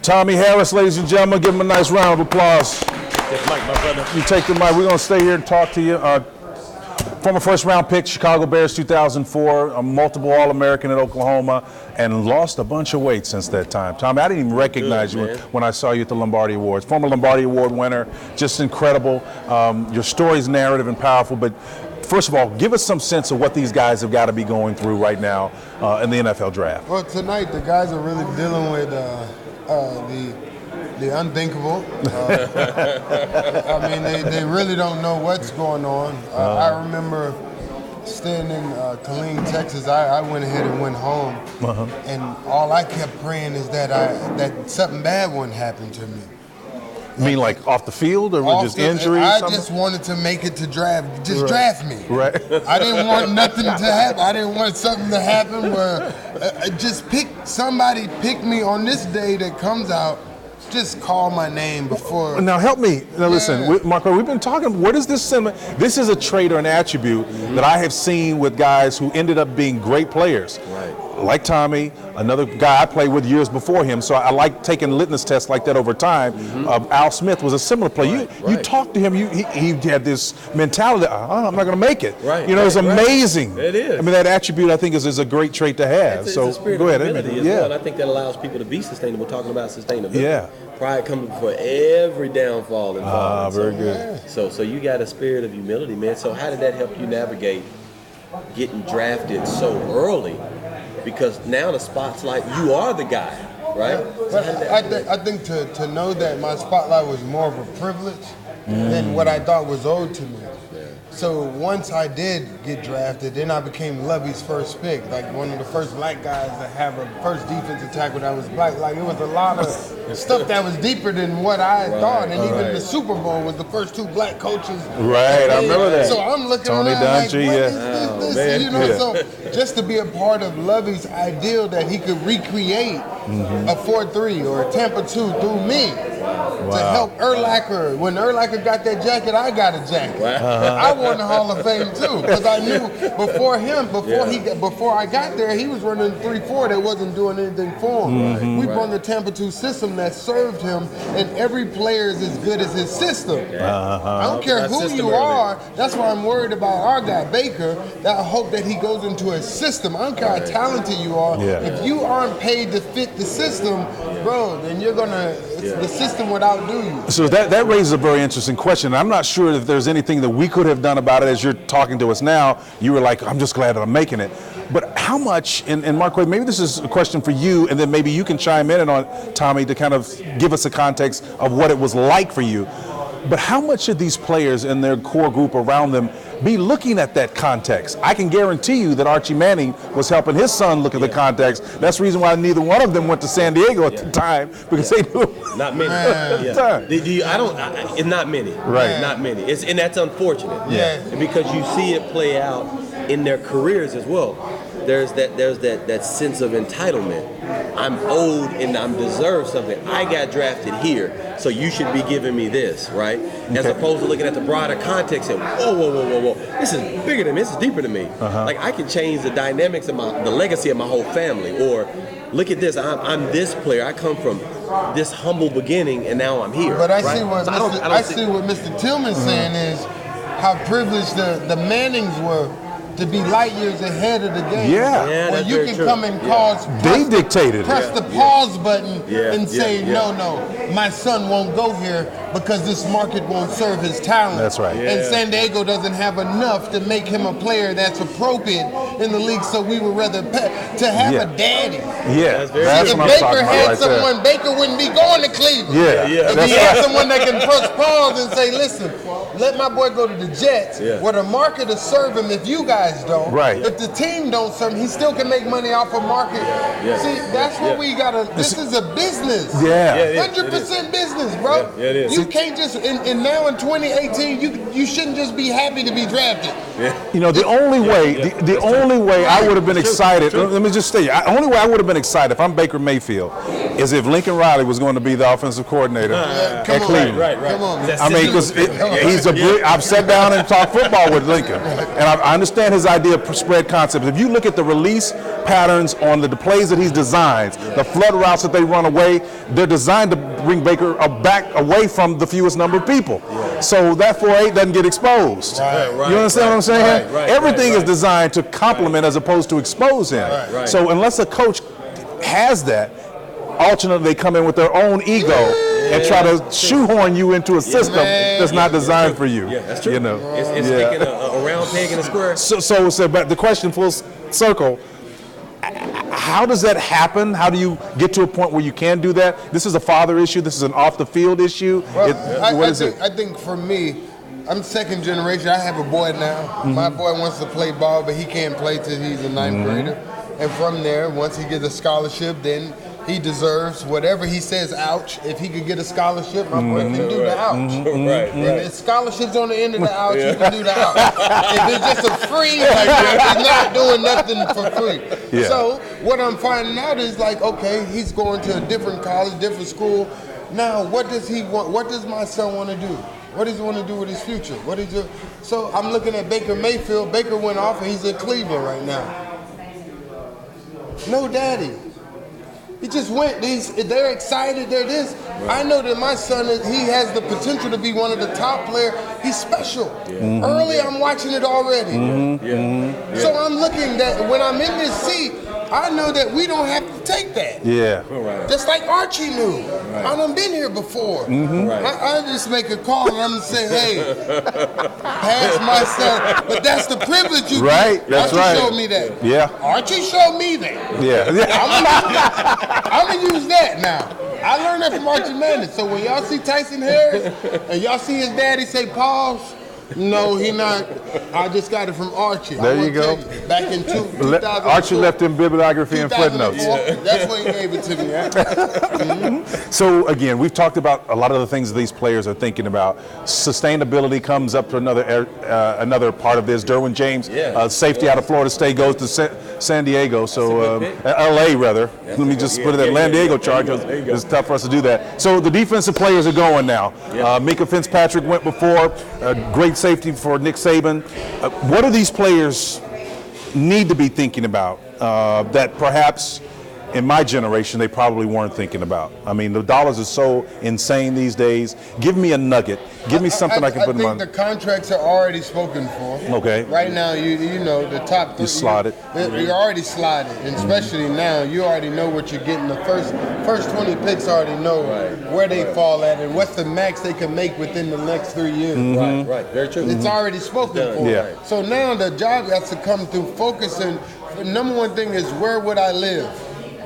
Tommy Harris, ladies and gentlemen, give him a nice round of applause. Take the mic, my brother. You take the mic. We're going to stay here and talk to you. Former first-round pick, Chicago Bears 2004, a multiple All-American at Oklahoma, and lost a bunch of weight since that time. Tommy, I didn't even recognize you when I saw you at the Lombardi Awards. Former Lombardi Award winner, just incredible. Your story's narrative and powerful, but first of all, give us some sense of what these guys have got to be going through right now in the NFL draft. Well, tonight the guys are really dealing with the unthinkable. I mean, they really don't know what's going on. I remember staying in Killeen, Texas. I went ahead and went home, and all I kept praying is that something bad wouldn't happen to me. You mean like off the field or just injuries? I just wanted to make it to draft. Just draft me. Right. I didn't want nothing to happen. I didn't want something to happen where just somebody pick me on this day that comes out. Just call my name before. Now help me. Now listen, Marco, we've been talking. What is this? This is a trait or an attribute that I have seen with guys who ended up being great players. Right. Like Tommy, another guy I played with years before him, so I like taking litmus tests like that over time. Al Smith was a similar player. You talked to him, he had this mentality, I'm not going to make it. Right. You know, it's amazing. It is. I mean, that attribute I think is a great trait to have. It's so a spirit go of ahead. humility as well, and I think that allows people to be sustainable, talking about sustainability. Yeah. Pride comes before every downfall and fall. Very good. So you got a spirit of humility, man. So how did that help you navigate getting drafted so early? Because now the spotlight, you are the guy, right? But I think to know that my spotlight was more of a privilege than what I thought was owed to me. So once I did get drafted, then I became Lovey's first pick, like one of the first black guys to have a first defensive tackle that was black. Like it was a lot of stuff that was deeper than what I thought, and even the Super Bowl was the first two black coaches. Right, I remember that. So I'm looking Tony around Dungy, like, what is this? You know, so just to be a part of Lovey's ideal that he could recreate a 4-3 or a Tampa 2 through me. To help Urlacher. When Urlacher got that jacket, I got a jacket. I won the Hall of Fame too, because I knew before I got there, he was running 3-4 that wasn't doing anything for him. We run the Tampa 2 system that served him, and every player is as good as his system. I don't care who you are. That's why I'm worried about our guy Baker. That I hope that he goes into a system. I don't care how talented you are. If you aren't paid to fit the system, bro, then you're gonna. The system would outdo you. So that raises a very interesting question. I'm not sure if there's anything that we could have done about it. As you're talking to us now, you were like, I'm just glad that I'm making it. But how much, and Marco, maybe this is a question for you, and then maybe you can chime in on Tommy to kind of give us a context of what it was like for you. But how much should these players and their core group around them be looking at that context? I can guarantee you that Archie Manning was helping his son look at the context. That's the reason why neither one of them went to San Diego at the time, because they knew. Not many. Not many. Right. Not many. And that's unfortunate. Because you see it play out in their careers as well. There's that sense of entitlement. I'm owed and I'm deserved something. I got drafted here, so you should be giving me this, right? As opposed to looking at the broader context and whoa. This is bigger than me. This is deeper than me. Like I can change the dynamics of the legacy of my whole family. Or look at this. I'm this player. I come from this humble beginning, and now I'm here. But I right? see what Mr. Tillman's saying is how privileged the Mannings were to be light years ahead of the game. Where you can come and press the pause button and say, no, my son won't go here because this market won't serve his talent. That's right. And San Diego doesn't have enough to make him a player that's appropriate in the league, so we would rather to have a daddy. That's if Baker had someone, Baker wouldn't be going to Cleveland. If he had someone that can press pause and say, listen, let my boy go to the Jets, where the market will serve him if you guys don't. If the team don't serve him, he still can make money off of market. See, that's what we gotta. This is a business. 100% business, bro. You can't just. And now in 2018, you shouldn't just be happy to be drafted. You know, the only way I would have been excited. Let me just say, the only way I would have been excited if I'm Baker Mayfield as if Lincoln Riley was going to be the offensive coordinator at Cleveland. Right. Come on, man. I mean, because I've sat down and talked football with Lincoln, and I understand his idea of spread concepts. If you look at the release patterns on the plays that he's designed, the flood routes that they run away, they're designed to bring Baker back away from the fewest number of people. So that 4-8 doesn't get exposed. You understand what I'm saying? Everything is designed to complement as opposed to expose him. So unless a coach has that, alternately they come in with their own ego and try to shoehorn you into a system that's not designed for you. Yeah, that's true. You know, it's sticking a round peg in a square. So, but the question full circle. How does that happen? How do you get to a point where you can do that? This is a father issue. This is an off the field issue. Well, what is it? I think for me, I'm second generation. I have a boy now. My boy wants to play ball, but he can't play till he's a ninth grader. And from there, once he gets a scholarship, then he deserves whatever he says, ouch. If he could get a scholarship, my boy can do the ouch. If it's scholarships on the end of the ouch, he can do the ouch. If it's just a free, he's not doing nothing for free. Yeah. So what I'm finding out is like, okay, he's going to a different college, different school. Now, what does he want? What does my son want to do? What does he want to do with his future? So I'm looking at Baker Mayfield. Baker went off and he's in Cleveland right now. No daddy. He just went. They're excited. They're this. I know that my son, he has the potential to be one of the top players. He's special. Early, I'm watching it already. So I'm looking that when I'm in this seat, I know that we don't have to take that. Just like Archie knew. I done been here before. I just make a call and I'm going to say, hey, pass my son. But that's the privilege you get. That's Archie showed me that. Archie showed me that. I'm going to use that now. I learned that from Archie Manning. So when y'all see Tyson Harris and y'all see his daddy say pause, no, he not. I just got it from Archie. There you go. Back in 2004. Archie left him bibliography and footnotes. That's what he gave it to me at. So again, we've talked about a lot of the things that these players are thinking about. Sustainability comes up to another part of this. Derwin James, safety out of Florida State, goes to San Diego. So LA rather. Let me just put it at San Diego Chargers. It's tough for us to do that. So the defensive players are going now. Minkah Fitzpatrick went before. Great safety for Nick Saban. What do these players need to be thinking about that perhaps in my generation they probably weren't thinking about? I mean, the dollars are so insane these days. Give me a nugget. Give me something I can put in my... I think the contracts are already spoken for. Okay. Right now, you know, the top... You slotted. You're already slotted, and especially now, you already know what you're getting. The first 20 picks already know where they fall at and what's the max they can make within the next 3 years. Right. Very true. It's already spoken for. So now the job has to come through focusing. The number one thing is, where would I live?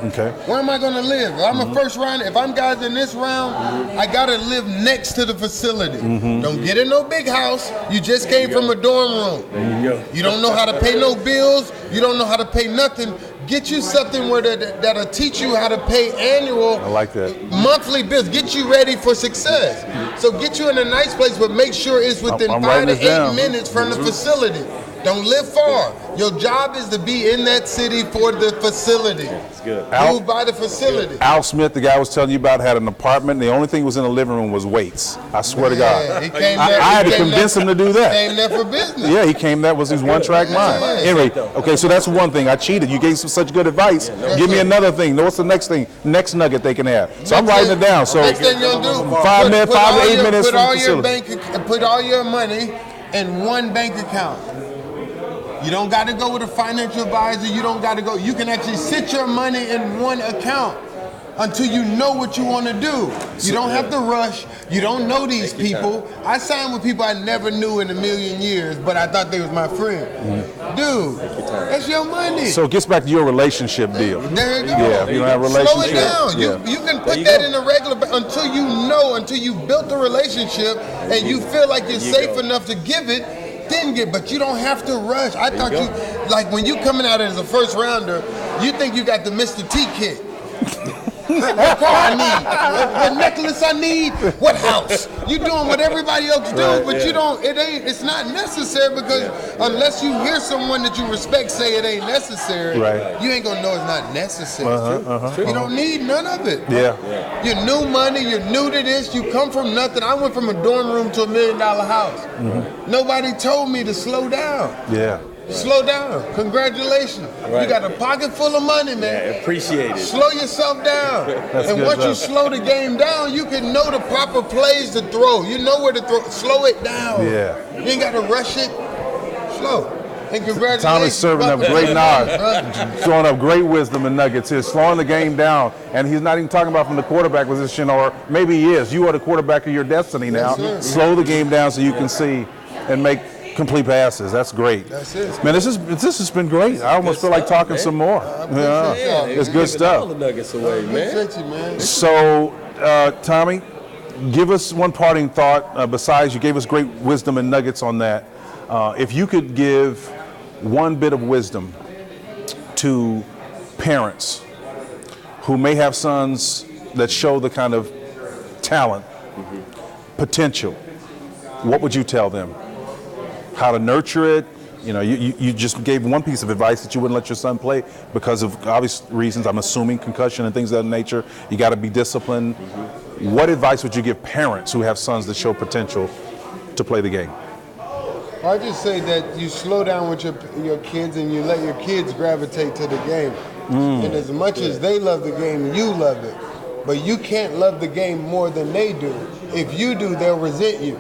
Okay. Where am I going to live? If I'm a first round, if I'm guys in this round, I got to live next to the facility. Don't get in no big house. You just came from a dorm room. There you go. You don't know how to pay no bills. You don't know how to pay nothing. Get you something where that'll teach you how to pay annual, I like that. monthly bills. Get you ready for success. So get you in a nice place, but make sure it's within 5 to 8 minutes from the facility. Don't live far. Your job is to be in that city for the facility. That's good. Move by the facility. Al Smith, the guy I was telling you about, had an apartment. The only thing was in the living room was weights. I swear to God. He came I had to convince him to do that. Came there for business. Yeah, he came. That was his one-track mind. Anyway, okay, so that's one thing. I cheated. You gave some such good advice. Give me another thing. What's the next thing? Next nugget they can have. So I'm writing it down. So next thing you'll do, 5 to 8 minutes put from all the your facility. put all your money in one bank account. You don't got to go with a financial advisor. You don't got to go. You can actually sit your money in one account until you know what you want to do. You don't have to rush. You don't know these people. I signed with people I never knew in a million years, but I thought they was my friend. Dude, that's your money. So it gets back to your relationship deal. There you go. Yeah, you don't have a relationship. Slow it down. You can put that in a regular, until you built the relationship and you feel like you're safe enough to give it. But you don't have to rush. I thought you, like when you coming out as a first rounder, you think you got the Mr. T kit. What car I need? What necklace I need? What house? You doing what everybody else do, but you don't. It's not necessary because unless you hear someone that you respect say it ain't necessary, you ain't gonna know it's not necessary. You don't need none of it. Yeah. You're new money. You're new to this. You come from nothing. I went from a dorm room to $1 million house. Nobody told me to slow down. Yeah. Slow down. Congratulations. You got a pocket full of money, man. Yeah, appreciate it. Slow yourself down. And once you slow the game down, you can know the proper plays to throw. You know where to throw. Slow it down. Yeah. You ain't got to rush it. Slow. And congratulations. Tommy's serving up great knowledge, throwing up great wisdom and nuggets here, slowing the game down. And he's not even talking about from the quarterback position, or maybe he is. You are the quarterback of your destiny now. Slow the game down so you can see and make complete passes. That's great. That's it. Man, this has been great. I almost feel like talking some more. It's good stuff. All the nuggets away, man. Appreciate you, man. So, Tommy, give us one parting thought. Besides, you gave us great wisdom and nuggets on that. If you could give one bit of wisdom to parents who may have sons that show the kind of talent, potential, what would you tell them? How to nurture it? You know, you just gave one piece of advice that you wouldn't let your son play because of obvious reasons, I'm assuming concussion and things of that nature. You got to be disciplined. What advice would you give parents who have sons that show potential to play the game? I just say that you slow down with your kids and you let your kids gravitate to the game. And as much as they love the game, you love it. But you can't love the game more than they do. If you do, they'll resent you.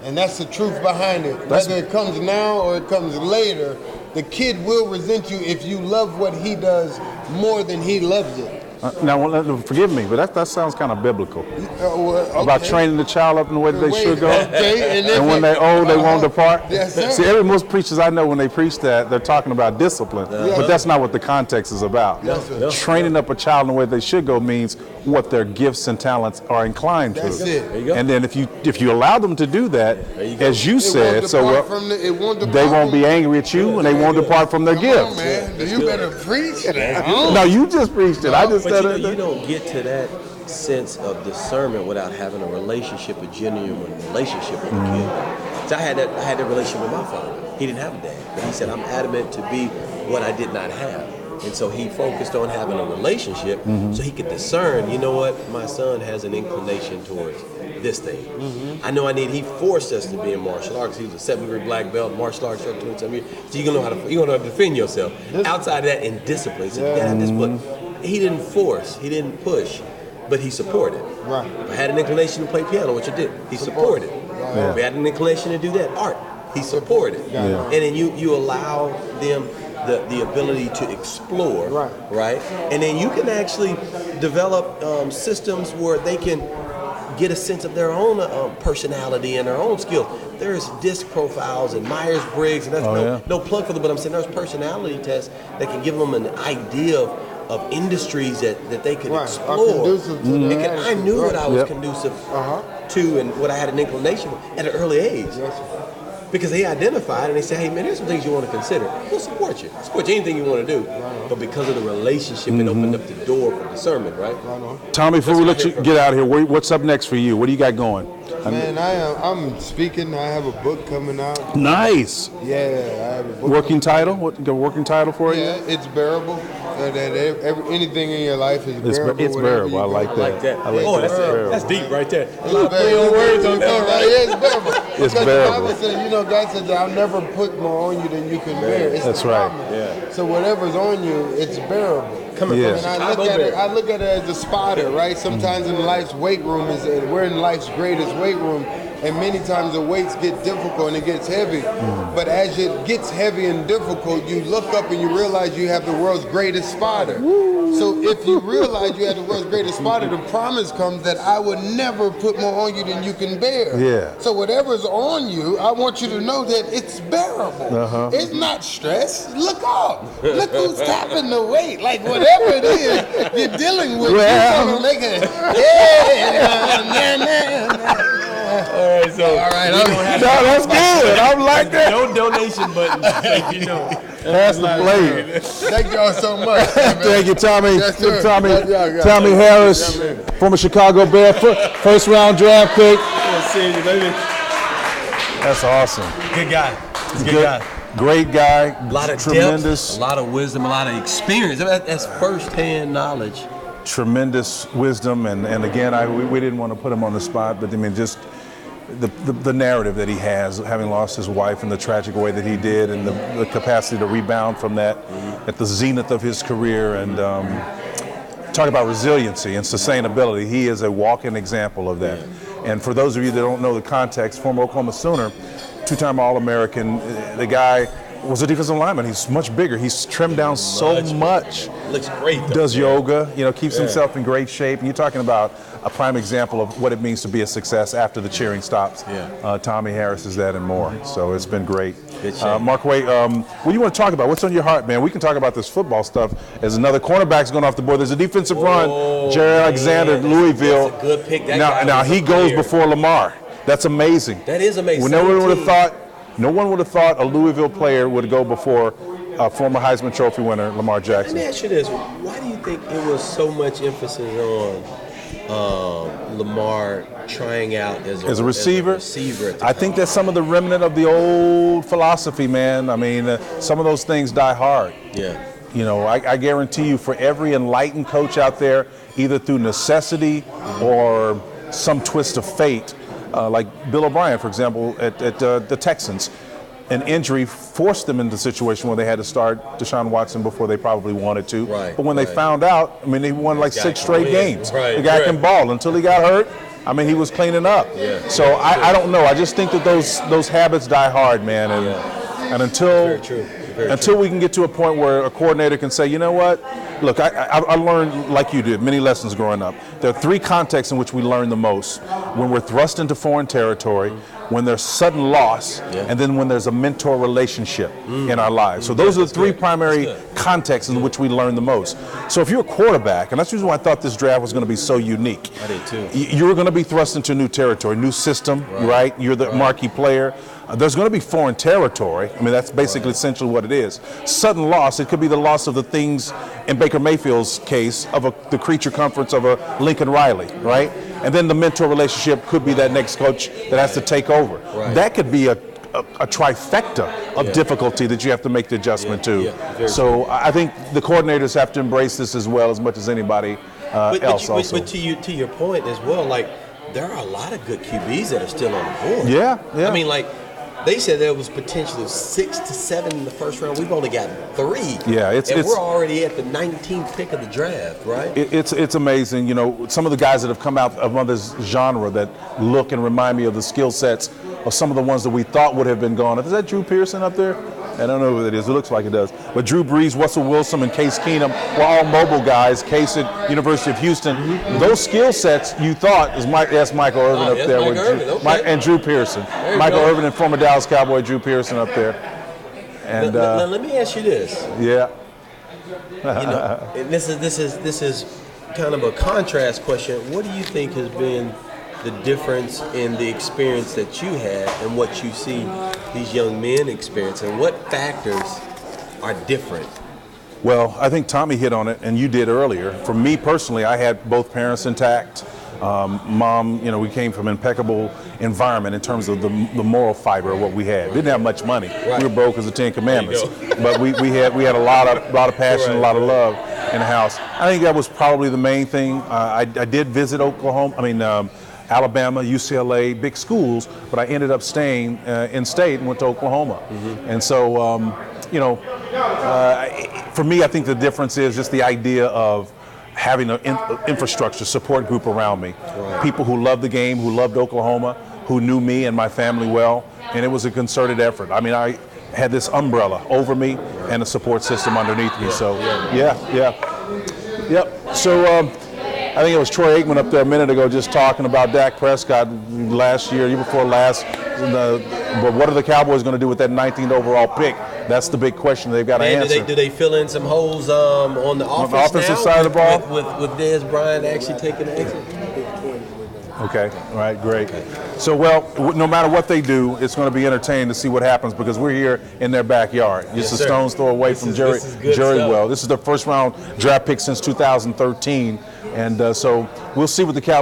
And that's the truth behind it. Whether it comes now or it comes later, the kid will resent you if you love what he does more than he loves it. Now, forgive me, but that sounds kind of biblical. Okay. About training the child up in the way that they should go. Okay. And when they're old, they won't depart. Yes, sir. See, most preachers I know, when they preach that, they're talking about discipline. But that's not what the context is about. Yes, Training up a child in the way they should go means what their gifts and talents are inclined to. That's it. There you go. And then if you allow them to do that, as you said, they won't be angry at you and they won't depart from their gifts. Man, you better preach. No, you just preached it. I just But said you don't get to that sense of discernment without having a relationship, a genuine relationship with the kid. So I had that relationship with my father. He didn't have a dad, but he said, I'm adamant to be what I did not have. And so he focused on having a relationship so he could discern, you know what, my son has an inclination towards this thing. I know he forced us to be in martial arts. He was a 7-degree black belt, martial arts instructor, 27 years. So you're gonna know how to defend yourself. Outside of that, in discipline. He said, Dad, this book. He didn't force, he didn't push, but he supported. Right. If I had an inclination to play piano, which I did, he supported. If I had an inclination to do that, art, he supported. And then you allow them the ability to explore, right? And then you can actually develop systems where they can get a sense of their own personality and their own skills. There's disc profiles and Myers-Briggs, and that's no plug for them, but I'm saying there's personality tests that can give them an idea of industries that they could explore. I knew what I was conducive to and what I had an inclination at an early age. Because they identified and they said, hey man, there's some things you want to consider. We'll support you. Support you anything you want to do. But because of the relationship, it opened up the door for discernment, right? Tommy, before we let you get out of here, what's up next for you? What do you got going? Man, I'm speaking. I have a book coming out. Nice. Yeah, I have a book. Working title? What the working title for you? Yeah, it's bearable. Anything in your life is bearable. It's bearable. I like that. That's deep right there. A lot of play on words on that, right? Yeah, it's bearable. It's because bearable. the Bible says, God said, I'll never put more on you than you can bear. That's right. Yeah. So whatever's on you, it's bearable. Coming from I look at it as a spotter, right? Sometimes in life's weight room, we're in life's greatest weight room, and many times the weights get difficult and it gets heavy. But as it gets heavy and difficult, you look up and you realize you have the world's greatest spotter. So if you realize you have the world's greatest spotter, the promise comes that I will never put more on you than you can bear. Yeah. So whatever's on you, I want you to know that it's bearable. It's not stress. Look up. Look who's tapping the weight. Like whatever it is you're dealing with, you're gonna make it. right, so all right. That's good. I'm like that. No donation button. You know. That's the play. Thank y'all so much. Thank you, Tommy. Yes, sir. Tommy Harris, former Chicago Bear, first round draft pick. That's awesome. Good guy. He's a good guy. Great guy. A lot of tremendous, depth, a lot of wisdom, a lot of experience. That's firsthand knowledge. Tremendous wisdom, and again, we didn't want to put him on the spot, but I mean, just the narrative that he has, having lost his wife in the tragic way that he did, and the capacity to rebound from that at the zenith of his career, and talk about resiliency and sustainability. He is a walking example of that. And for those of you that don't know the context, former Oklahoma Sooner, two-time All-American, the guy was a defensive lineman. He's much bigger. He's trimmed down so much. Looks great, though. Does yoga, keeps himself in great shape. And you're talking about a prime example of what it means to be a success after the cheering stops. Tommy Harris is that and more. So it's been great. Mark Way, what do you want to talk about? What's on your heart, man? We can talk about this football stuff. As another cornerback's going off the board. There's a defensive run. Jerry Alexander, Louisville. That's a good pick. Now he goes before Lamar. That's amazing. That is amazing. No one would have thought a Louisville player would go before former Heisman Trophy winner Lamar Jackson. Let me ask you this: why do you think it was so much emphasis on Lamar trying out as a receiver? I think that's some of the remnant of the old philosophy, man. I mean, some of those things die hard. Yeah. I guarantee you, for every enlightened coach out there, either through necessity or some twist of fate, like Bill O'Brien, for example, at the Texans, an injury forced them into a situation where they had to start Deshaun Watson before they probably wanted to. Right, but when they found out, I mean, they won like 6 straight games. Right, the guy can ball. Until he got hurt, I mean, he was cleaning up. So I don't know. I just think that those habits die hard, man. And until we can get to a point where a coordinator can say, you know what? Look, I learned, like you did, many lessons growing up. There are 3 contexts in which we learn the most. When we're thrust into foreign territory, when there's sudden loss, and then when there's a mentor relationship in our lives. So those are the 3 primary contexts in which we learn the most. So if you're a quarterback, and that's the reason why I thought this draft was going to be so unique. I did too. You're going to be thrust into new territory, new system, right? You're the marquee player. There's going to be foreign territory. I mean, that's basically essentially what it is. Sudden loss, it could be the loss of the things, in Baker Mayfield's case, of the creature comforts of a Lincoln Riley, right? And then the mentor relationship could be that next coach that has to take over. That could be a trifecta of difficulty that you have to make the adjustment to. So I think the coordinators have to embrace this as well, as much as anybody else also. But to your point as well, like, there are a lot of good QBs that are still on the board. Yeah. I mean, like, they said there was potential of 6 to 7 in the first round. We've only got 3. Yeah, and we're already at the 19th pick of the draft, right? It's amazing. Some of the guys that have come out of this genre that look and remind me of the skill sets of some of the ones that we thought would have been gone. Is that Drew Pearson up there? I don't know who it is. It looks like it does. But Drew Brees, Russell Wilson, and Case Keenum were all mobile guys. Case at University of Houston. Those skill sets you thought is Michael Irvin up there with and Drew Pearson. Michael Irvin and former Dallas Cowboy Drew Pearson up there. And now, let me ask you this. Yeah. And this is kind of a contrast question. What do you think has been the difference in the experience that you had and what you see these young men experience, and what factors are different? Well, I think Tommy hit on it, and you did earlier. For me personally, I had both parents intact. Mom, we came from an impeccable environment in terms of the moral fiber of what we had. Didn't have much money. We were broke as the 10 Commandments, but we had a lot of passion, a lot of love in the house. I think that was probably the main thing. I did visit Alabama, UCLA, big schools, but I ended up staying in state and went to Oklahoma. And so, for me, I think the difference is just the idea of having an infrastructure, support group around me. People who loved the game, who loved Oklahoma, who knew me and my family well, and it was a concerted effort. I mean, I had this umbrella over me and a support system underneath me. So, So, I think it was Troy Aikman up there a minute ago just talking about Dak Prescott last year before last. But what are the Cowboys going to do with that 19th overall pick? That's the big question they've got to answer. Do they fill in some holes on the offensive side of the ball? With Dez Bryant actually taking the exit? Okay. All right. Great. So, well, no matter what they do, it's going to be entertaining to see what happens because we're here in their backyard. It's a stone's throw away from Jerry Well. This is the first round draft pick since 2013, and so we'll see what the Cowboys